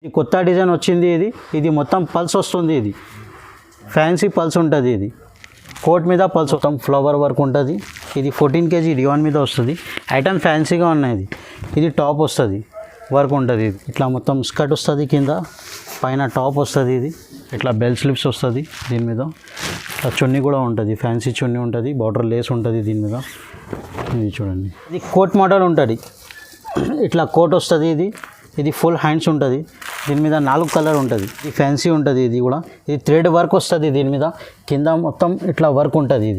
ఇది కొత్త డిజైన్ వచ్చింది. ఇది మొత్తం పల్స్ వస్తుంది. ఇది ఫ్యాన్సీ పల్స్ ఉంటుంది. ఇది కోట్ మీద పల్స్ మొత్తం ఫ్లవర్ వర్క్ ఉంటుంది. ఇది 14 kg రియాన్ మీద వస్తుంది. ఐటమ్ ఫ్యాన్సీగా ఉన్నాయి. ఇది టాప్ వస్తుంది, వర్క్ ఉంటుంది. ఇది ఇట్లా మొత్తం స్కర్ట్ వస్తుంది, కింద పైన టాప్ వస్తుంది. ఇది ఇట్లా బెల్ స్లిప్స్ వస్తుంది. దీని మీద ఇట్లా చున్నీ కూడా ఉంటుంది, ఫ్యాన్సీ చున్నీ ఉంటుంది, బార్డర్ లేస్ ఉంటుంది దీని మీద. ఇది చూడండి, ఇది కోట్ మోడల్ ఉంటుంది. ఇట్లా కోట్ వస్తుంది. ఇది ఫుల్ హ్యాండ్స్ ఉంటుంది. దీని మీద 4 కలర్ ఉంటుంది. ఇది ఫ్యాన్సీ ఉంటుంది. ఇది కూడా ఇది థ్రెడ్ వర్క్ వస్తుంది. దీని మీద కింద మొత్తం ఇట్లా వర్క్ ఉంటుంది.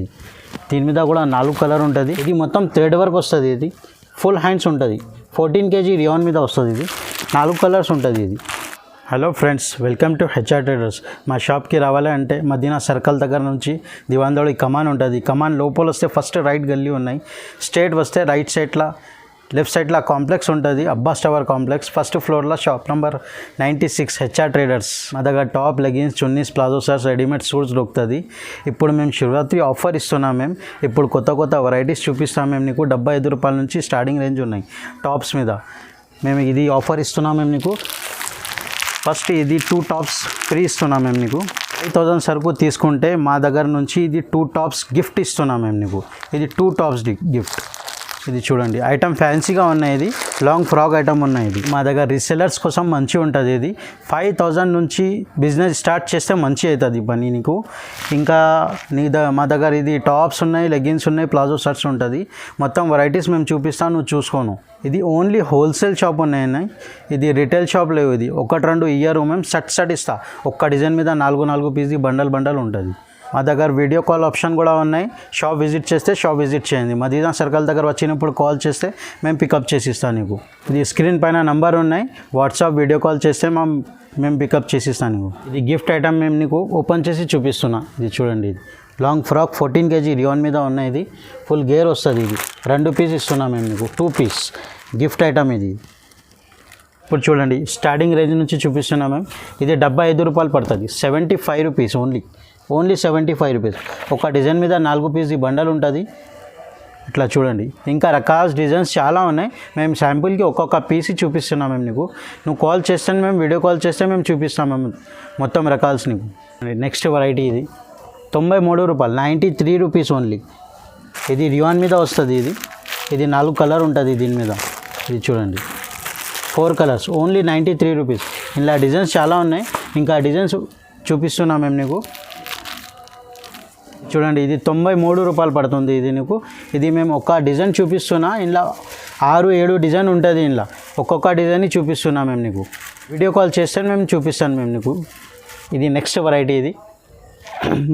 దీని మీద కూడా 4 కలర్ ఉంటుంది. ఇది మొత్తం థ్రెడ్ వర్క్ వస్తుంది. ఇది ఫుల్ హ్యాండ్స్ ఉంటుంది. 14 kg రియాన్ మీద వస్తుంది. ఇది 4 కలర్స్ ఉంటుంది. ఇది hello friends, welcome to HR traders. మా షాప్కి రావాలి అంటే మదీనా సర్కిల్ దగ్గర నుంచి దివాందోళి కమాన్ ఉంటుంది. కమాన్ లోపల వస్తే ఫస్ట్ రైట్ గల్లీ ఉన్నాయి. స్ట్రేట్ వస్తే రైట్ సైడ్లో లెఫ్ట్ సైడ్లో కాంప్లెక్స్ ఉంటుంది, అబ్బాస్ టవర్ కాంప్లెక్స్. ఫస్ట్ ఫ్లోర్లో షాప్ నెంబర్ 96 హెచ్ఆర్ ట్రేడర్స్. మా దగ్గర top, leggings, chunnis, palazzo shirts, readymade suits దొరుకుతుంది. ఇప్పుడు మేము శివరాత్రి ఆఫర్ ఇస్తున్నాం. ఇప్పుడు కొత్త వెరైటీస్ చూపిస్తాం. నీకు 75 రూపాయల నుంచి స్టార్టింగ్ రేంజ్ ఉన్నాయి టాప్స్ మీద. మేము ఇది ఆఫర్ ఇస్తున్నాం. నీకు ఫస్ట్ ఇది 2 టాప్స్ ఫ్రీ ఇస్తున్నాం. నీకు 5000 సరుకు తీసుకుంటే మా దగ్గర నుంచి ఇది 2 టాప్స్ గిఫ్ట్ ఇస్తున్నాం. నీకు ఇది 2 టాప్స్ గిఫ్ట్. ఇది చూడండి, ఐటమ్ ఫ్యాన్సీగా ఉన్నాయి. ఇది లాంగ్ ఫ్రాక్ ఐటమ్ ఉన్నాయి. ఇది మా దగ్గర రీసెలర్స్ కోసం మంచి ఉంటుంది. ఇది 5000 నుంచి బిజినెస్ స్టార్ట్ చేస్తే మంచి అవుతుంది పని నీకు. ఇంకా మా దగ్గర ఇది టాప్స్ ఉన్నాయి, లెగిన్స్ ఉన్నాయి, ప్లాజో షర్ట్స్ ఉంటుంది. మొత్తం వెరైటీస్ మేము చూపిస్తాను, నువ్వు చూసుకోను. ఇది ఓన్లీ హోల్సేల్ షాప్ ఉన్నాయి. ఇది రిటైల్ షాప్ లేవు. ఇది 1-2 ఇయర్ మేము సెట్ ఇస్తా. ఒక్క డిజైన్ మీద 4 పీస్ బండల్ ఉంటుంది. మా దగ్గర వీడియో కాల్ ఆప్షన్ కూడా ఉన్నాయి. షాప్ విజిట్ చేస్తే షాప్ విజిట్ చేయండి. మదీనా సర్కిల్ దగ్గర వచ్చినప్పుడు కాల్ చేస్తే మేము పికప్ చేసి ఇస్తాను నీకు. ఇది స్క్రీన్ పైన నంబర్ ఉన్నాయి. వాట్సాప్ వీడియో కాల్ చేస్తే మేము పికప్ చేసి ఇస్తాను నీకు. ఇది గిఫ్ట్ ఐటమ్ మేము నీకు ఓపెన్ చేసి చూపిస్తున్నా. ఇది చూడండి, ఇది లాంగ్ ఫ్రాక్ 14 kg రియాన్ మీద ఉన్నాయి. ఇది ఫుల్ గేర్ వస్తుంది. ఇది 2 పీస్ ఇస్తున్నాం మేము నీకు, 2 పీస్ గిఫ్ట్ ఐటమ్. ఇది ఇప్పుడు చూడండి, స్టార్టింగ్ రేంజ్ నుంచి చూపిస్తున్నాం మేము. ఇది 75 రూపాయలు పడుతుంది. 75 రూపీస్ ఓన్లీ 75 రూపీస్. ఒక డిజైన్ మీద 4 పీస్ బండల్ ఉంటుంది. ఇట్లా చూడండి, ఇంకా రకాల డిజైన్స్ చాలా ఉన్నాయి. మేము శాంపుల్కి ఒక్కొక్క పీస్ చూపిస్తున్నాం నీకు. నువ్వు కాల్ చేస్తే మేము వీడియో కాల్ చేస్తే మేము చూపిస్తాం మొత్తం రకాల్స్ నీకు. నెక్స్ట్ వెరైటీ ఇది 93 రూపాయలు, 93 రూపీస్ ఓన్లీ. ఇది రియాన్ మీద వస్తుంది. ఇది 4 కలర్ ఉంటుంది దీని మీద. ఇది చూడండి, 4 కలర్స్ ఓన్లీ 93 రూపీస్. ఇలా డిజైన్స్ చాలా ఉన్నాయి. ఇంకా డిజైన్స్ చూపిస్తున్నాం మేము నీకు. చూడండి, ఇది 93 రూపాయలు పడుతుంది. ఇది నీకు ఇది మేము ఒక డిజైన్ చూపిస్తున్నా. ఇందులో 6-7 డిజైన్ ఉంటుంది. ఇందులో ఒక్కొక్క డిజైన్ చూపిస్తున్నాం మేము నీకు. వీడియో కాల్ చేస్తే మేము చూపిస్తాను మేము నీకు. ఇది నెక్స్ట్ వెరైటీ. ఇది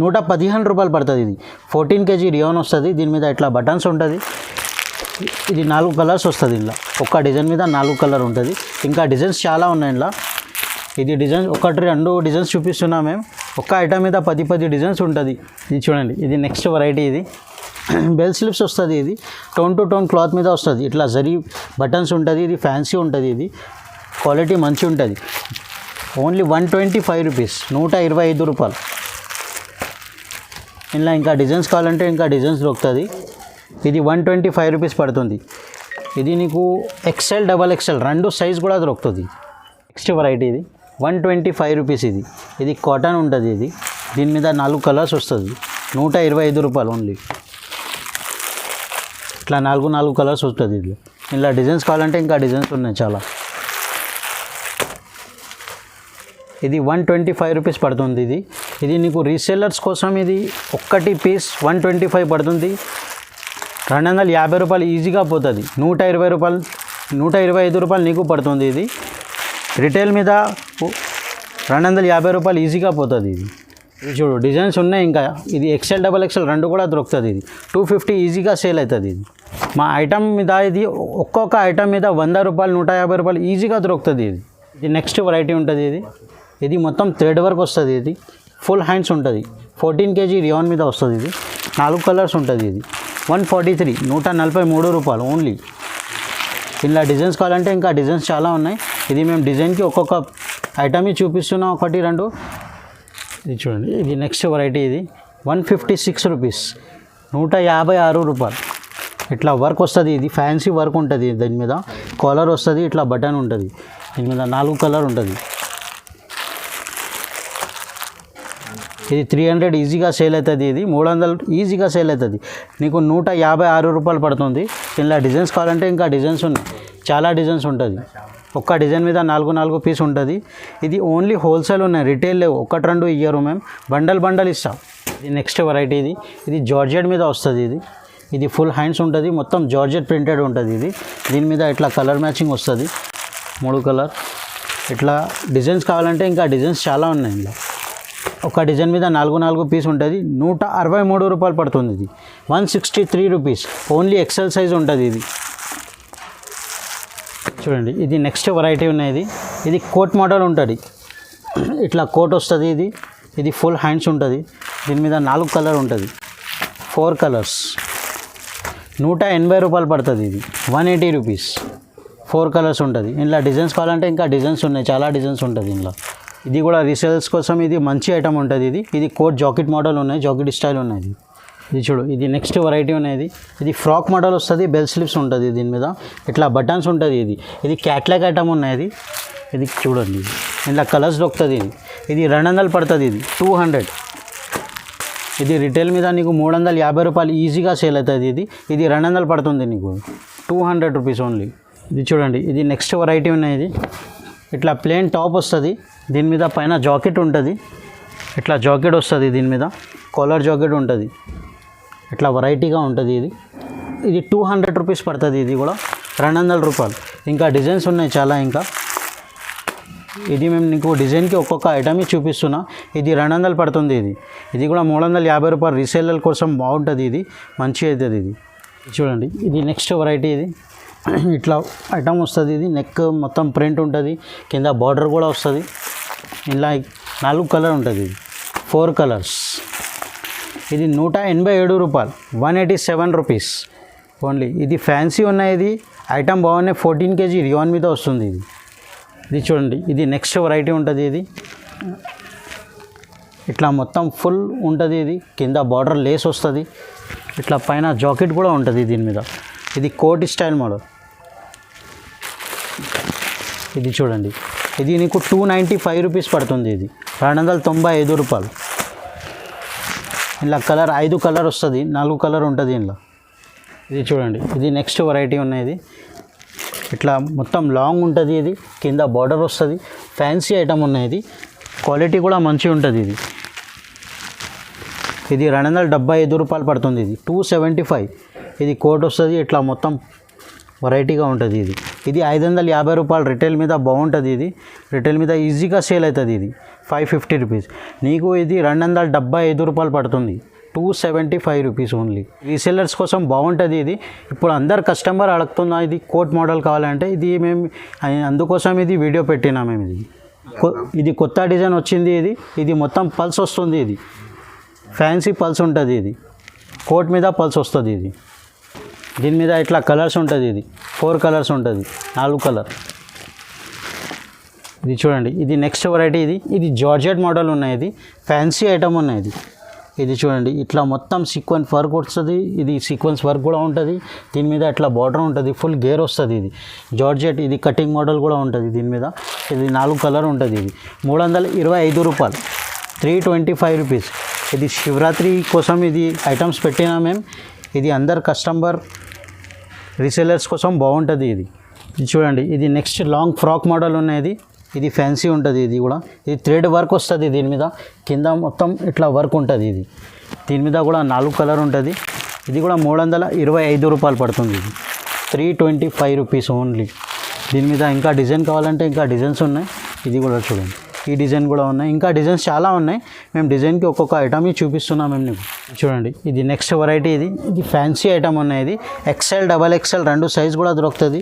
115 రూపాయలు పడుతుంది. ఇది 14 kg రియాన్ వస్తుంది. దీని మీద ఇట్లా బటన్స్ ఉంటుంది. ఇది 4 కలర్స్ వస్తుంది. ఇందులో ఒక్క డిజైన్ మీద 4 కలర్ ఉంటుంది. ఇంకా డిజైన్స్ చాలా ఉన్నాయి ఇందులో. ఇది డిజైన్స్ 1-2 డిజైన్స్ చూపిస్తున్నాం మేము. ఒక్క ఐటమ్ మీద 10 డిజైన్స్ ఉంటుంది. ఇది చూడండి, ఇది నెక్స్ట్ వెరైటీ. ఇది బెల్ స్లిప్స్ వస్తుంది. ఇది టోన్ టు టోన్ క్లాత్ మీద వస్తుంది. ఇట్లా జరీ బటన్స్ ఉంటుంది. ఇది ఫ్యాన్సీ ఉంటుంది. ఇది క్వాలిటీ మంచి ఉంటుంది. ఓన్లీ 125 రూపీస్, 125 రూపాయలు. ఇలా ఇంకా డిజైన్స్ కావాలంటే ఇంకా డిజైన్స్ దొరుకుతుంది. ఇది 125 రూపీస్ పడుతుంది. ఇది నీకు XL, XXL 2 సైజ్ కూడా దొరుకుతుంది. నెక్స్ట్ వెరైటీ ఇది 125 రూపీస్. ఇది కాటన్ ఉంటుంది. దీని మీద 4 కలర్స్ వస్తుంది. 125 రూపాయలు ఓన్లీ. ఇట్లా 4 కలర్స్ వస్తుంది. ఇలా డిజైన్స్ కావాలంటే ఇంకా డిజైన్స్ ఉన్నాయి చాలా. ఇది 125 రూపీస్ పడుతుంది. ఇది నీకు రీసేలర్స్ కోసం ఇది ఒక్కటి పీస్ 125 పడుతుంది. 250 రూపాయలు ఈజీగా పోతుంది. 125 రూపాయలు నీకు పడుతుంది. ఇది రిటైల్ మీద 250 రూపాయలు ఈజీగా పోతుంది. ఇది చూడు, డిజైన్స్ ఉన్నాయి. ఇంకా ఇది XL, XXL 2 కూడా దొరుకుతుంది. ఇది 250 ఈజీగా సేల్ అవుతుంది. ఇది మా ఐటమ్ మీద ఇది ఒక్కొక్క ఐటమ్ మీద 100 రూపాయలు, 150 రూపాయలు ఈజీగా దొరుకుతుంది. ఇది నెక్స్ట్ వెరైటీ ఉంటుంది. ఇది మొత్తం థ్రెడ్ వర్క్ వస్తుంది. ఇది ఫుల్ హ్యాండ్స్ ఉంటుంది. 14 kg రియాన్ మీద వస్తుంది. ఇది 4 కలర్స్ ఉంటుంది. ఇది 143, 143 రూపాయలు ఓన్లీ. ఇలా డిజైన్స్ కావాలంటే ఇంకా డిజైన్స్ చాలా ఉన్నాయి. ఇది మేము డిజైన్కి ఒక్కొక్క ఐటమ్ చూపిస్తున్నాం, 1-2. ఇది చూడండి, ఇది నెక్స్ట్ వెరైటీ. ఇది 156 రూపీస్, 156 రూపాయలు. ఇట్లా వర్క్ వస్తుంది. ఇది ఫ్యాన్సీ వర్క్ ఉంటుంది. దీని మీద కాలర్ వస్తుంది. ఇట్లా బటన్ ఉంటుంది. దీని మీద 4 కలర్ ఉంటుంది. ఇది 300 ఈజీగా సేల్ అవుతుంది, ఇది 300 ఈజీగా సేల్ అవుతుంది. నీకు 156 రూపాయలు పడుతుంది. ఇలా డిజైన్స్ కావాలంటే ఇంకా డిజైన్స్ ఉన్నాయి, చాలా డిజైన్స్ ఉంటుంది. ఒక్క డిజైన్ మీద 4 పీస్ ఉంటుంది. ఇది ఓన్లీ హోల్సేల్ ఉన్నాయి, రిటైల్ లేవు. 1-2 ఇయ్యరు మేము, బండల్ ఇస్తాం. ఇది నెక్స్ట్ వెరైటీ, ఇది జార్జెట్ మీద వస్తుంది. ఇది ఫుల్ హ్యాండ్స్ ఉంటుంది, మొత్తం జార్జెట్ ప్రింటెడ్ ఉంటుంది. దీని మీద ఇట్లా కలర్ మ్యాచింగ్ వస్తుంది, 3 కలర్. ఇట్లా డిజైన్స్ కావాలంటే ఇంకా డిజైన్స్ చాలా ఉన్నాయి. ఇలా ఒక డిజైన్ మీద 4 పీస్ ఉంటుంది. 163 రూపాయలు పడుతుంది. ఇది 163 రూపీస్, ఓన్లీ ఎక్సెల్ సైజ్ ఉంటుంది. ఇది చూడండి, ఇది నెక్స్ట్ వెరైటీ ఉన్నది. ఇది కోట్ మోడల్ ఉంటుంది, ఇట్లా కోట్ వస్తుంది. ఇది ఫుల్ హ్యాండ్స్ ఉంటుంది. దీని మీద 4 కలర్ ఉంటుంది, 4 కలర్స్. 180 రూపాయలు పడుతుంది. ఇది 180 రూపీస్, 4 కలర్స్ ఉంటుంది. ఇందులో డిజైన్స్ కావాలంటే ఇంకా డిజైన్స్ ఉన్నాయి, చాలా డిజైన్స్ ఉంటుంది ఇందులో. ఇది కూడా రీసేల్స్ కోసం ఇది మంచి ఐటమ్ ఉంటుంది. ఇది కోట్ జాకెట్ మోడల్ ఉన్నాయి, జాకెట్ స్టైల్ ఉన్నాయి. ఇది చూడు, ఇది నెక్స్ట్ వెరైటీ ఉన్నది. ఇది ఫ్రాక్ మోడల్ వస్తుంది, బెల్ స్లీవ్స్ ఉంటుంది. దీని మీద ఇట్లా బటన్స్ ఉంటుంది. ఇది క్యాట్లాగ్ ఐటమ్ ఉన్నది. ఇది చూడండి, ఇలా కలర్స్ దొరుకుతుంది. ఇది 200 పడుతుంది. ఇది 200. ఇది రిటైల్ మీద నీకు 350 రూపాయలు ఈజీగా సేల్ అవుతుంది. ఇది 200 పడుతుంది నీకు, 200 రూపీస్ ఓన్లీ. ఇది చూడండి, ఇది నెక్స్ట్ వెరైటీ ఉన్నది. ఇట్లా ప్లెయిన్ టాప్ వస్తుంది. దీని మీద పైన జాకెట్ ఉంటుంది, ఇట్లా జాకెట్ వస్తుంది. దీని మీద కాలర్ జాకెట్ ఉంటుంది, ఇట్లా వెరైటీగా ఉంటుంది. ఇది 200 రూపీస్ పడుతుంది. ఇది కూడా 200 రూపాయలు. ఇంకా డిజైన్స్ ఉన్నాయి చాలా. ఇంకా ఇది మేము నీకు డిజైన్కి ఒక్కొక్క ఐటమ్ చూపిస్తున్నా. ఇది 200 పడుతుంది. ఇది కూడా 350 రూపాయలు రీసేలర్ కోసం బాగుంటుంది. ఇది మంచి అవుతుంది. ఇది చూడండి, ఇది నెక్స్ట్ వెరైటీ. ఇట్లా ఐటమ్ వస్తుంది. ఇది నెక్ మొత్తం ప్రింట్ ఉంటుంది, కింద బార్డర్ కూడా వస్తుంది. ఇలా 4 కలర్ ఉంటుంది. 4 కలర్స్. ఇది 187 రూపాయలు, 187 రూపీస్ ఓన్లీ. ఇది ఫ్యాన్సీ ఉన్నాయి. ఇది ఐటమ్ బాగున్నాయి. 14 kg రియాన్ మీద వస్తుంది. ఇది చూడండి, ఇది నెక్స్ట్ వెరైటీ ఉంటుంది. ఇది ఇట్లా మొత్తం ఫుల్ ఉంటుంది. ఇది కింద బార్డర్ లేస్ వస్తుంది, ఇట్లా పైన జాకెట్ కూడా ఉంటుంది దీని మీద. ఇది కోట్ స్టైల్ మోడల్. ఇది చూడండి, ఇది నీకు 295 రూపీస్ పడుతుంది. ఇది 295 రూపాయలు. ఇలా కలర్ 5 కలర్ వస్తుంది, 4 కలర్ ఉంటుంది ఇందులో. ఇది చూడండి, ఇది నెక్స్ట్ వెరైటీ ఉన్నది. ఇట్లా మొత్తం లాంగ్ ఉంటుంది. ఇది కింద బార్డర్ వస్తుంది, ఫ్యాన్సీ ఐటమ్ ఉన్నది. క్వాలిటీ కూడా మంచిగా ఉంటుంది. ఇది 275 రూపాయలు పడుతుంది. ఇది 275. ఇది కోట్ వస్తుంది, ఇట్లా మొత్తం వెరైటీగా ఉంటుంది. ఇది 550 రూపాయలు రిటైల్ మీద బాగుంటుంది. ఇది రిటైల్ మీద ఈజీగా సేల్ అవుతుంది. ఇది 550 రూపీస్. నీకు ఇది 275 రూపాయలు పడుతుంది, 275 రూపీస్ ఓన్లీ. రీసెల్లర్స్ కోసం బాగుంటుంది. ఇది ఇప్పుడు అందరు కస్టమర్ అడుగుతున్నా ఇది కోట్ మోడల్ కావాలంటే. ఇది మేము అందుకోసం ఇది వీడియో పెట్టినా మేము. ఇది కొత్త డిజైన్ వచ్చింది. ఇది మొత్తం పల్స్ వస్తుంది. ఇది ఫ్యాన్సీ పల్స్ ఉంటుంది. ఇది కోట్ మీద పల్స్ వస్తుంది. దీని మీద ఇట్లా కలర్స్ ఉంటుంది. ఇది 4 కలర్స్ ఉంటుంది, 4 కలర్. ఇది చూడండి, ఇది నెక్స్ట్ వెరైటీ. ఇది జార్జెట్ మోడల్ ఉన్నాయి. ఫ్యాన్సీ ఐటమ్ ఉన్నాయి. ఇది చూడండి, ఇట్లా మొత్తం సీక్వెన్స్ వర్క్ వస్తుంది. ఇది సీక్వెన్స్ వర్క్ కూడా ఉంటుంది. దీని మీద ఇట్లా బార్డర్ ఉంటుంది, ఫుల్ గేర్ వస్తుంది. ఇది జార్జెట్. ఇది కటింగ్ మోడల్ కూడా ఉంటుంది దీని మీద. ఇది 4 కలర్ ఉంటుంది. ఇది 325 రూపాయలు, 325 రూపీస్. ఇది శివరాత్రి కోసం ఇది ఐటమ్స్ పెట్టినా మేము. ఇది అందరు కస్టమర్ రీసెలర్స్ కోసం బాగుంటుంది. ఇది చూడండి, ఇది నెక్స్ట్ లాంగ్ ఫ్రాక్ మోడల్ ఉన్నది. ఇది ఫ్యాన్సీ ఉంటుంది. ఇది కూడా ఇది థ్రెడ్ వర్క్ వస్తుంది. దీని మీద కింద మొత్తం ఇట్లా వర్క్ ఉంటుంది. దీని మీద కూడా 4 కలర్ ఉంటుంది. ఇది కూడా 325 రూపాయలు పడుతుంది. ఇది 325 రూపీస్ ఓన్లీ. దీని మీద ఇంకా డిజైన్ కావాలంటే ఇంకా డిజైన్స్ ఉన్నాయి. ఇది కూడా చూడండి, ఈ డిజైన్ కూడా ఉన్నాయి. ఇంకా డిజైన్స్ చాలా ఉన్నాయి. మేము డిజైన్కి ఒక్కొక్క ఐటమ్ చూపిస్తున్నాం మేము నీకు. చూడండి, ఇది నెక్స్ట్ వెరైటీ. ఇది ఫ్యాన్సీ ఐటమ్ ఉన్నాయి. XL, XXL 2 సైజ్ కూడా దొరుకుతుంది.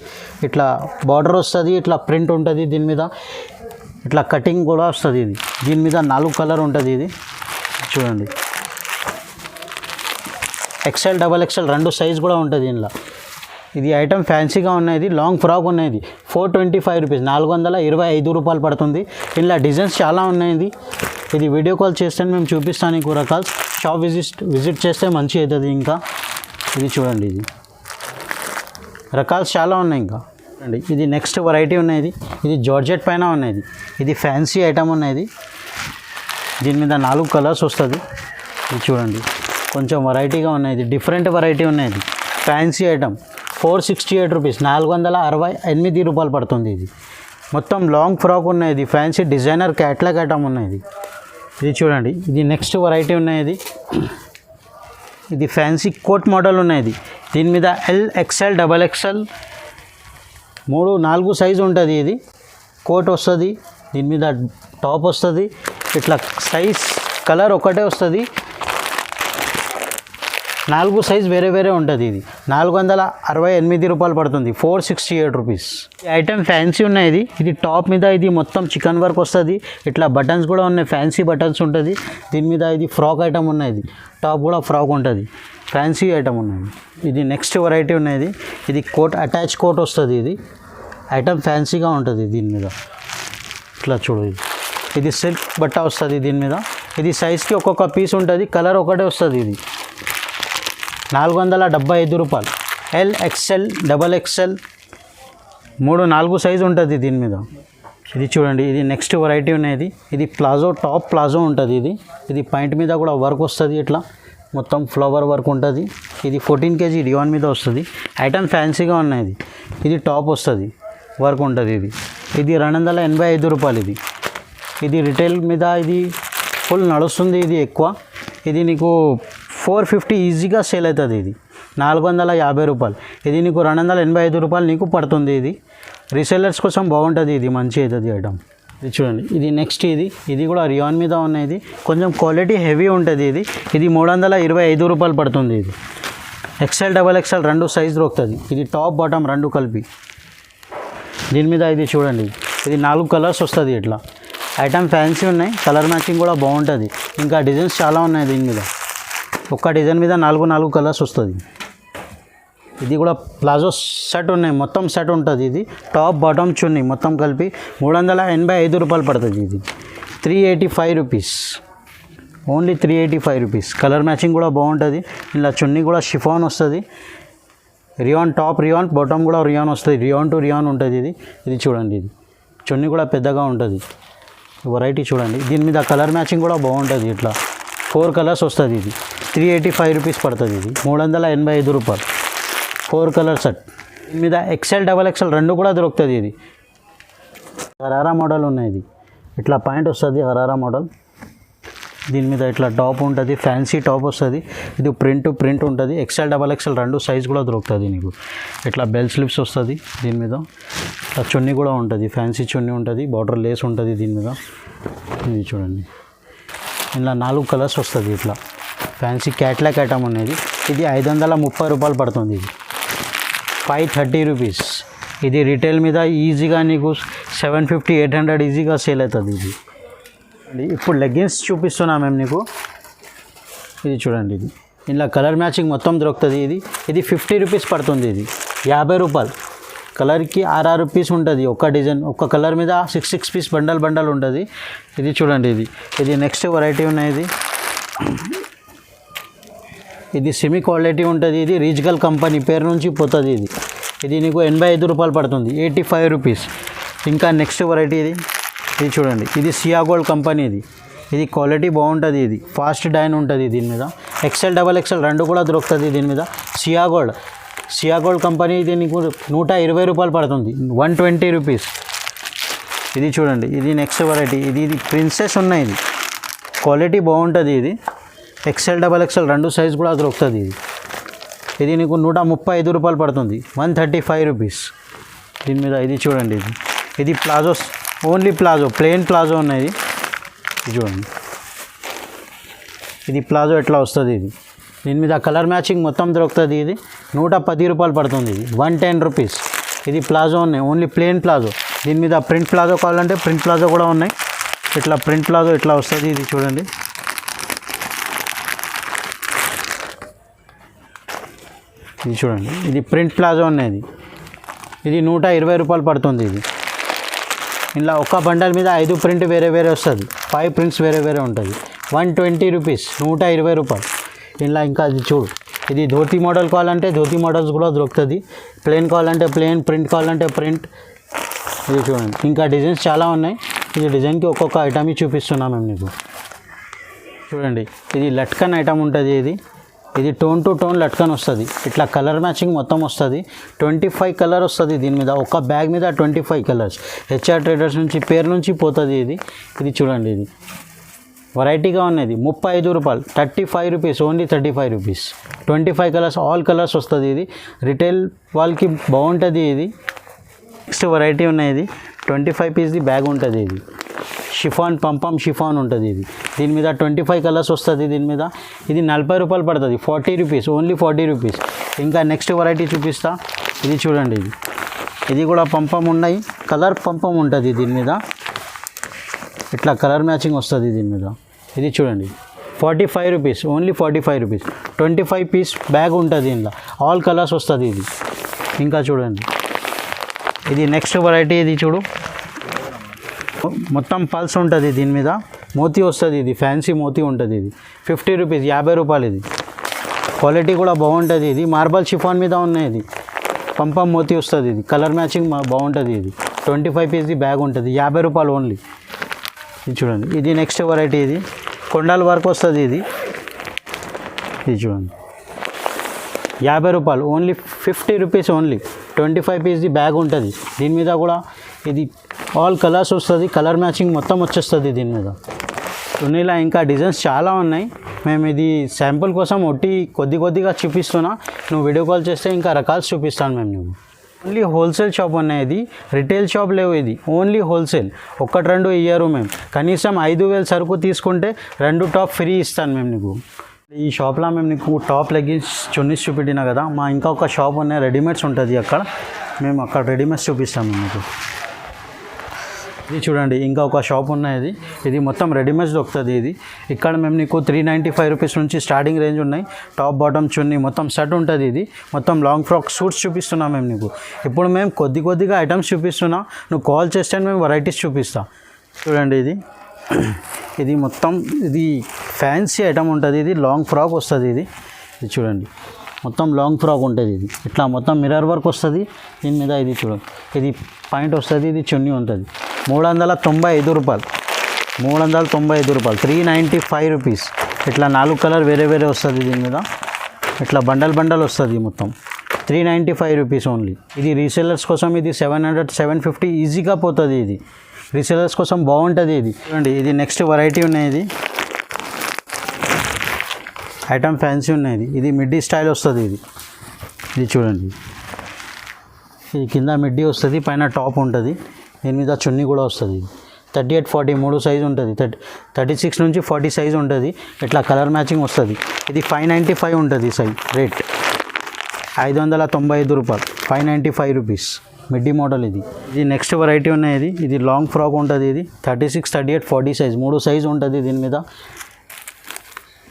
ఇట్లా బార్డర్ వస్తుంది, ఇట్లా ప్రింట్ ఉంటుంది. దీని మీద ఇట్లా కటింగ్ కూడా వస్తుంది. దీని మీద 4 కలర్ ఉంటుంది. ఇది చూడండి, XL, XXL 2 సైజ్ కూడా ఉంటుంది ఇందులో. ఇది ఐటమ్ ఫ్యాన్సీగా ఉన్నది. లాంగ్ ఫ్రాక్ ఉన్నది. 425 రూపీస్, 425 రూపాయలు పడుతుంది. ఇలా డిజైన్స్ చాలా ఉన్నాయి. ఇది వీడియో కాల్ చేస్తే మేము చూపిస్తాను నీకు రకాలు. షాప్ విజిట్ చేస్తే మంచి అవుతుంది. ఇంకా ఇది చూడండి, ఇది రకాలు చాలా ఉన్నాయి. ఇంకా అండి, ఇది నెక్స్ట్ వెరైటీ ఉన్నది. ఇది జార్జెట్ పైన ఉన్నది. ఇది ఫ్యాన్సీ ఐటమ్ ఉన్నది. దీని మీద 4 కలర్స్ వస్తుంది. ఇది చూడండి కొంచెం వెరైటీగా ఉన్నాయి, డిఫరెంట్ వెరైటీ ఉన్నాయి. ఫ్యాన్సీ ఐటమ్ 468 రూపీస్, 468 రూపాయలు పడుతుంది. ఇది మొత్తం లాంగ్ ఫ్రాక్ ఉన్నాయి, ఫ్యాన్సీ డిజైనర్ క్యాట్లాగ్ ఐటమ్ ఉన్నాయి. ఇది చూడండి, ఇది నెక్స్ట్ వెరైటీ ఉన్నాయి. ఇది ఫ్యాన్సీ కోట్ మోడల్ ఉన్నాయి. దీని మీద L, XL, double XL 3-4 size ఉంటుంది. ఇది కోట్ వస్తుంది, దీని మీద టాప్ వస్తుంది. ఇట్లా సైజ్ కలర్ ఒకటే వస్తుంది, 4 సైజ్ వేరే వేరే ఉంటుంది. ఇది 468 రూపాయలు పడుతుంది, 468 రూపీస్. ఈ ఐటమ్ ఫ్యాన్సీ ఉన్నాయి. ఇది టాప్ మీద ఇది మొత్తం చికెన్ వర్క్ వస్తుంది. ఇట్లా బటన్స్ కూడా ఉన్నాయి, ఫ్యాన్సీ బటన్స్ ఉంటుంది. దీని మీద ఇది ఫ్రాక్ ఐటమ్ ఉన్నాయి, టాప్ కూడా ఫ్రాక్ ఉంటుంది, ఫ్యాన్సీ ఐటమ్ ఉన్నాయి. ఇది నెక్స్ట్ వెరైటీ ఉన్నాయి. ఇది కోట్, అటాచ్ కోట్ వస్తుంది. ఇది ఐటమ్ ఫ్యాన్సీగా ఉంటుంది. దీని మీద ఇట్లా చూడు, ఇది సిల్క్ బట్ట వస్తుంది. దీని మీద ఇది సైజ్కి ఒక్కొక్క పీస్ ఉంటుంది, కలర్ ఒకటే వస్తుంది. ఇది 475 రూపాయలు, L, XL, double XL 3-4 size ఉంటుంది దీని మీద. ఇది చూడండి, ఇది నెక్స్ట్ వెరైటీ ఉన్నాయి. ఇది ప్లాజో, టాప్ ప్లాజో ఉంటుంది. ఇది పాయింట్ మీద కూడా వర్క్ వస్తుంది, ఇట్లా మొత్తం ఫ్లవర్ వర్క్ ఉంటుంది. ఇది 14 kg డియాన్ మీద వస్తుంది. ఐటమ్ ఫ్యాన్సీగా ఉన్నాయి. ఇది టాప్ వస్తుంది, వర్క్ ఉంటుంది. ఇది 285 రూపాయలు. ఇది రిటైల్ మీద ఇది ఫుల్ నడుస్తుంది, ఇది ఎక్కువ. ఇది నీకు 450 ఈజీగా సేల్ అవుతుంది. ఇది 450 రూపాయలు. ఇది నీకు 285 రూపాయలు నీకు పడుతుంది. ఇది రీసెల్లర్స్ కోసం బాగుంటుంది, ఇది మంచి అవుతుంది ఐటమ్. ఇది చూడండి, ఇది నెక్స్ట్ ఇది కూడా రియాన్ మీద ఉన్నాయి. కొంచెం క్వాలిటీ హెవీ ఉంటుంది. ఇది 325 రూపాయలు పడుతుంది. ఇది ఎక్స్ఎల్, డబల్ ఎక్స్ఎల్ 2 సైజ్ దొరుకుతుంది. ఇది టాప్ బాటమ్ 2 కలిపి. దీని మీద ఇది చూడండి, ఇది 4 కలర్స్ వస్తుంది. ఇట్లా ఐటమ్ ఫ్యాన్సీ ఉన్నాయి, కలర్ మ్యాచింగ్ కూడా బాగుంటుంది. ఇంకా డిజైన్స్ చాలా ఉన్నాయి దీని మీద. ఒక్క డిజైన్ మీద 4 కలర్స్ వస్తుంది. ఇది కూడా ప్లాజో సెట్ ఉన్నాయి, మొత్తం సెట్ ఉంటుంది. ఇది టాప్ బాటమ్ చున్నీ మొత్తం కలిపి 385 రూపాయలు పడుతుంది. ఇది 385 rupees, only 385 rupees. Colour matching కూడా బాగుంటుంది. ఇలా చున్నీ కూడా షిఫాన్ వస్తుంది. రియాన్ టాప్, రియాన్ బాటమ్ కూడా రియాన్ వస్తుంది. రియాన్ టు రియాన్ ఉంటుంది. ఇది చూడండి, ఇది చున్నీ కూడా పెద్దగా ఉంటుంది. వెరైటీ చూడండి, దీని మీద కలర్ మ్యాచింగ్ కూడా బాగుంటుంది. ఇట్లా 4 కలర్స్ వస్తుంది. ఇది 385 రూపీస్ పడుతుంది. ఇది 385 రూపాయలు, 4 కలర్ సెట్. దీని మీద ఎక్స్ఎల్, డబల్ ఎక్స్ఎల్ 2 కూడా దొరుకుతుంది. ఇది హరారా మోడల్ ఉన్నాయి. ఇది ఇట్లా పాయింట్ వస్తుంది, హరారా మోడల్. దీని మీద ఇట్లా టాప్ ఉంటుంది, ఫ్యాన్సీ టాప్ వస్తుంది. ఇది ప్రింట్ ఉంటుంది. ఎక్స్ఎల్, డబల్ ఎక్స్ఎల్ 2 సైజ్ కూడా దొరుకుతుంది నీకు. ఇట్లా బెల్ స్లిప్స్ వస్తుంది. దీని మీద చున్నీ కూడా ఉంటుంది, ఫ్యాన్సీ చున్నీ ఉంటుంది, బార్డర్ లేస్ ఉంటుంది దీని మీద. ఇది చూడండి, ఇలా 4 కలర్స్ వస్తుంది. ఇట్లా ఫ్యాన్సీ క్యాట్లాగ్ ఐటమ్ అనేది. ఇది 530 రూపాయలు పడుతుంది. ఇది 530 రూపీస్. ఇది రిటైల్ మీద ఈజీగా నీకు 750-800 ఈజీగా సేల్ అవుతుంది. ఇప్పుడు లెగ్గిన్స్ చూపిస్తున్నా మేము నీకు. ఇది చూడండి, ఇది ఇలా కలర్ మ్యాచింగ్ మొత్తం దొరుకుతుంది. ఇది 50 రూపీస్ పడుతుంది. ఇది 50 రూపాయలు. కలర్కి 6 పీస్ ఉంటుంది. ఒక్క డిజైన్, ఒక్క కలర్ మీద 6 పీస్ బండల్ ఉంటుంది. ఇది చూడండి, ఇది నెక్స్ట్ వెరైటీ ఉన్నాయి. ఇది సెమీ క్వాలిటీ ఉంటుంది. ఇది రీజనల్ కంపెనీ పేరు నుంచి పోతుంది. ఇది నీకు 85 రూపాయలు పడుతుంది, 85 రూపీస్. ఇంకా నెక్స్ట్ వెరైటీ ఇది చూడండి, ఇది సియా గోల్డ్ కంపెనీ. ఇది క్వాలిటీ బాగుంటుంది. ఇది ఫాస్ట్ డైన్ ఉంటుంది. దీని మీద ఎక్స్ఎల్, డబల్ ఎక్స్ఎల్ 2 కూడా దొరుకుతుంది. దీని మీద సియా గోల్డ్ కంపెనీ. ఇది నీకు 120 రూపాయలు పడుతుంది, 120 రూపీస్. ఇది చూడండి, ఇది నెక్స్ట్ వెరైటీ. ఇది ప్రిన్సెస్ ఉన్నాయి. ఇది క్వాలిటీ బాగుంటుంది. ఇది ఎక్స్ఎల్, డబల్ ఎక్స్ఎల్ 2 సైజ్ కూడా దొరుకుతుంది. ఇది నీకు 135 రూపాయలు పడుతుంది, 135 రూపీస్. దీని మీద ఇది చూడండి, ఇది palazzo, only palazzo, plain palazzo ఉన్నాయి. ఇది చూడండి, ఇది ప్లాజో ఎట్లా వస్తుంది. దీని మీద కలర్ మ్యాచింగ్ మొత్తం దొరుకుతుంది. ఇది 110 రూపాయలు పడుతుంది. ఇది 110 రూపీస్. ఇది ప్లాజో ఉన్నాయి, ఓన్లీ ప్లెయిన్ ప్లాజో. దీని మీద ప్రింట్ ప్లాజో కావాలంటే ప్రింట్ ప్లాజో కూడా ఉన్నాయి. ఇట్లా ప్రింట్ ప్లాజో ఇట్లా వస్తుంది. ఇది చూడండి, ఇది ప్రింట్ ప్లాజో ఉన్నాయి. ఇది 120 రూపాయలు పడుతుంది. ఇలా ఒక బండల్ మీద 5 ప్రింట్ వేరే వేరే వస్తుంది, 5 ప్రింట్స్ వేరే వేరే ఉంటుంది. 120 రూపీస్, 120 రూపాయలు. ఇలా ఇంకా అది చూడు, ఇది ధోతి మోడల్ కావాలంటే ధోతి మోడల్స్ కూడా దొరుకుతుంది. ప్లెయిన్ కావాలంటే ప్లెయిన్, ప్రింట్ కావాలంటే ప్రింట్. ఇది చూడండి, ఇంకా డిజైన్స్ చాలా ఉన్నాయి. ఇది డిజైన్కి ఒక్కొక్క ఐటమ్ చూపిస్తున్నాం మేము నీకు. చూడండి, ఇది లట్కన్ ఐటమ్ ఉంటుంది. ఇది టోన్ టు టోన్ లట్కన్ వస్తుంది. ఇట్లా కలర్ మ్యాచింగ్ మొత్తం వస్తుంది. 25 కలర్ వస్తుంది దీని మీద. ఒక బ్యాగ్ మీద 25 కలర్స్. హెచ్ఆర్ ట్రేడర్స్ నుంచి పేరు నుంచి పోతుంది ఇది చూడండి, ఇది వెరైటీగా ఉన్నది. 35 రూపాయలు, 35 rupees, only 35 rupees. 25 colours, all colours వస్తుంది. ఇది రిటైల్ వాళ్ళకి బాగుంటుంది. ఇది నెక్స్ట్ వెరైటీ ఉన్నాయి. 25 పీస్ది బ్యాగ్ ఉంటుంది. ఇది షిఫాన్, పంపం షిఫాన్ ఉంటుంది. దీని మీద 25 కలర్స్ వస్తుంది. దీని మీద ఇది 40 రూపాయలు పడుతుంది. 40 రూపీస్, ఓన్లీ 40 రూపీస్. ఇంకా నెక్స్ట్ వెరైటీ చూపిస్తా. ఇది చూడండి, ఇది కూడా పంపం ఉన్నాయి. కలర్ పంపం ఉంటుంది దీని మీద. ఇట్లా కలర్ మ్యాచింగ్ వస్తుంది దీని మీద. ఇది చూడండి, 45 rupees, only 45 rupees. 25 piece bag ఉంటుంది. దీనిలో ఆల్ కలర్స్ వస్తుంది. ఇది ఇంకా చూడండి, ఇది నెక్స్ట్ వెరైటీ. ఇది చూడు, మొత్తం పల్స్ ఉంటుంది దీని మీద. మోతీ వస్తుంది. ఇది ఫ్యాన్సీ మోతీ ఉంటుంది. ఇది 50 రూపీస్, 50 రూపాయలు. ఇది క్వాలిటీ కూడా బాగుంటుంది. ఇది మార్బల్ షిఫాన్ మీద ఉన్నాయి. ఇది పంపం మోతీ వస్తుంది. ఇది కలర్ మ్యాచింగ్ బాగుంటుంది. ఇది 25 పీస్ది బ్యాగ్ ఉంటుంది. 50 రూపాయలు ఓన్లీ. ఇది చూడండి, ఇది నెక్స్ట్ వెరైటీ. ఇది కొండల వర్క్ వస్తుంది. ఇది చూడండి, 50 రూపాయలు, ఓన్లీ 50 రూపీస్ ఓన్లీ. 25 పీస్ది బ్యాగ్ ఉంటుంది. దీని మీద కూడా ఇది ఆల్ కలర్స్ వస్తుంది. కలర్ మ్యాచింగ్ మొత్తం వచ్చేస్తుంది దీని మీద. చున్నీలా ఇంకా డిజైన్స్ చాలా ఉన్నాయి. మేము ఇది శాంపుల్ కోసం కొద్దిగా చూపిస్తున్నా. నువ్వు వీడియో కాల్ చేస్తే ఇంకా రకాలు చూపిస్తాను మేము. నువ్వు ఓన్లీ హోల్సేల్ షాప్ ఉన్నాయి. ఇది రిటైల్ షాప్ లేవు. ఇది ఓన్లీ హోల్సేల్. 1-2 ఇయ్యరు మేము. కనీసం 5,000 సరుకు తీసుకుంటే 2 టాప్ ఫ్రీ ఇస్తాను మేము నీకు. ఈ షాప్లో మేము నీకు టాప్ లెగ్గిన్స్, చున్నీస్ చూపెట్టినా కదా. మా ఇంకా ఒక షాప్ ఉన్నాయి, రెడీమేడ్స్ ఉంటుంది అక్కడ. మేము అక్కడ రెడీమేడ్స్ చూపిస్తాము మీకు. ఇది చూడండి, ఇంకా ఒక షాప్ ఉన్నది. ఇది మొత్తం రెడీమేడ్స్ దొరుకుతుంది. ఇది ఇక్కడ మేము నీకు 395 రూపీస్ నుంచి స్టార్టింగ్ రేంజ్ ఉన్నాయి. టాప్ బాటమ్ చున్నీ మొత్తం సెట్ ఉంటుంది. ఇది మొత్తం లాంగ్ ఫ్రాక్ సూట్స్ చూపిస్తున్నాం మేము నీకు. ఇప్పుడు మేము కొద్దిగా ఐటమ్స్ చూపిస్తున్నా. నువ్వు కాల్ చేస్తే మేము వెరైటీస్ చూపిస్తాం. చూడండి, ఇది మొత్తం ఇది ఫ్యాన్సీ ఐటమ్ ఉంటుంది. ఇది లాంగ్ ఫ్రాక్ వస్తుంది. ఇది చూడండి, మొత్తం లాంగ్ ఫ్రాక్ ఉంటుంది. ఇది ఇట్లా మొత్తం మిర్రర్ వర్క్ వస్తుంది దీని మీద. ఇది చూడండి, ఇది పాయింట్ వస్తుంది. ఇది చున్నీ ఉంటుంది. 395 రూపాయలు, 395 రూపాయలు, 395 రూపీస్. ఇట్లా 4 కలర్ వేరే వస్తుంది దీని మీద. ఇట్లా బండల్ వస్తుంది మొత్తం. 395 రూపీస్ ఓన్లీ. ఇది రీసేలర్స్ కోసం ఇది 700-750 ఈజీగా పోతుంది. ఇది రీసేలర్స్ కోసం బాగుంటుంది. ఇది చూడండి, ఇది నెక్స్ట్ వెరైటీ ఉన్నాయి. ఐటమ్ ఫ్యాన్సీ ఉన్నాయి. ఇది మిడ్డీ స్టైల్ వస్తుంది. ఇది చూడండి, ఇది కింద మిడ్డీ వస్తుంది, పైన టాప్ ఉంటుంది. దీని మీద చున్నీ కూడా వస్తుంది. 38-40 3 సైజు ఉంటుంది. 36 నుంచి 40 సైజు ఉంటుంది. ఇట్లా కలర్ మ్యాచింగ్ వస్తుంది. ఇది 595 ఉంటుంది సైజ్ రేట్. 595 రూపాయలు, 595 రూపీస్. Midi model. ఇది నెక్స్ట్ వెరైటీ ఉన్నాయి. ఇది లాంగ్ ఫ్రాక్ ఉంటుంది. ఇది 36, 38, 40 సైజ్ 3 సైజు ఉంటుంది దీని మీద.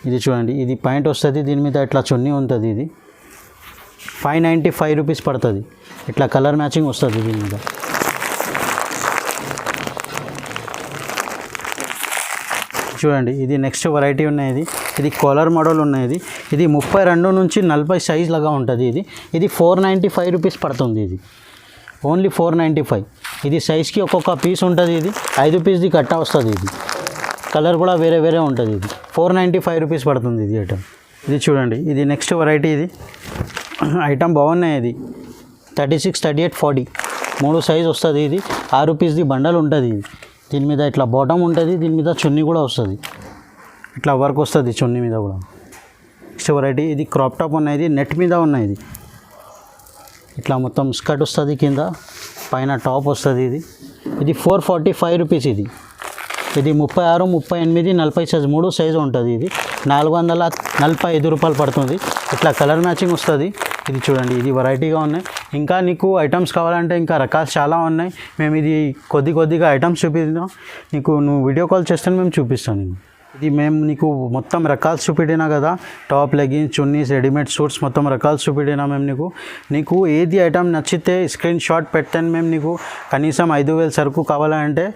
ఇది చూడండి, ఇది పాయింట్ వస్తుంది. దీని మీద ఇట్లా చున్నీ ఉంటుంది. ఇది 595 రూపీస్ పడుతుంది. ఇట్లా కలర్ మ్యాచింగ్ వస్తుంది దీని మీద. చూడండి, ఇది నెక్స్ట్ వెరైటీ ఉన్నాయి. ఇది కాలర్ మోడల్ ఉన్నాయి. ఇది 32 నుంచి 40 సైజ్ లాగా ఉంటుంది. ఇది 495 రూపీస్ పడుతుంది. ఇది ఓన్లీ 495. ఇది సైజ్కి ఒక్కొక్క పీస్ ఉంటుంది. ఇది 5 పీస్ది కట్ట వస్తుంది. ఇది కలర్ కూడా వేరే ఉంటుంది. ఇది 495 రూపీస్ పడుతుంది ఇది ఐటమ్. ఇది చూడండి, ఇది నెక్స్ట్ వెరైటీ. ఇది ఐటమ్ బాగున్నాయి. ఇది 36, 38, 40 3 సైజ్ వస్తుంది. ఇది 6 పీస్ది బండల్ ఉంటుంది. దీని మీద ఇట్లా బాటమ్ ఉంటుంది. దీని మీద చున్నీ కూడా వస్తుంది. ఇట్లా వర్క్ వస్తుంది చున్నీ మీద కూడా. నెక్స్ట్ వెరైటీ ఇది క్రాప్ టాప్ ఉన్నాయి. నెట్ మీద ఉన్నాయి. ఇట్లా మొత్తం స్కర్ట్ వస్తుంది. కింద పైన టాప్ వస్తుంది. ఇది 445 రూపీస్. ఇది 36, 38, 40 సైజ్ 3 సైజు ఉంటుంది. ఇది 445 రూపాయలు పడుతుంది. ఇట్లా కలర్ మ్యాచింగ్ వస్తుంది. ఇది చూడండి, ఇది వెరైటీగా ఉన్నాయి. ఇంకా నీకు ఐటమ్స్ కావాలంటే ఇంకా రకాలు చాలా ఉన్నాయి. మేము ఇది కొద్దిగా ఐటమ్స్ చూపిస్తాం నీకు. నువ్వు వీడియో కాల్ చేస్తే మేము చూపిస్తాను. ఇది మేము నీకు మొత్తం రకాలు చూపెట్టినా కదా. Top, leggings, chunnis, readymade suits మొత్తం రకాలు చూపెట్టినా మేము నీకు ఏది ఐటమ్ నచ్చితే స్క్రీన్ షాట్ పెట్టాను మేము నీకు. కనీసం 5,000 సరుకు కావాలంటే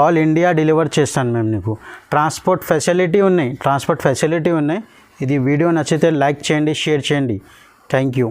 ఆల్ ఇండియా డెలివర్ చేస్తాను మేము నీకు. ట్రాన్స్పోర్ట్ ఫెసిలిటీ ఉన్నాయి. ఇది వీడియో నచ్చితే లైక్ చేయండి, షేర్ చేయండి. Thank you.